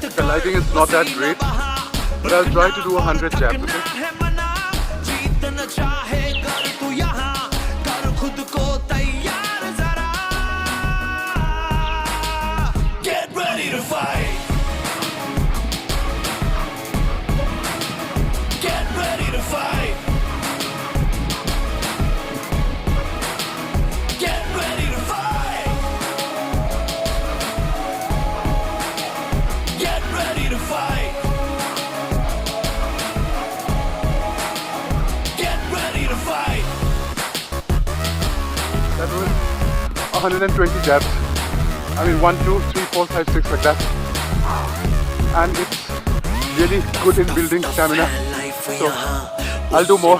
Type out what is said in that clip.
The lighting is not that great, but I'll try to do 100 jabs, okay? Get ready to fight. Get ready to fight. Get ready to fight. Get ready to fight. Get ready to fight. That was 120 jabs. I mean 1, 2, 3, 4, 5, 6 like that. And it's really good in building stamina. So I'll do more.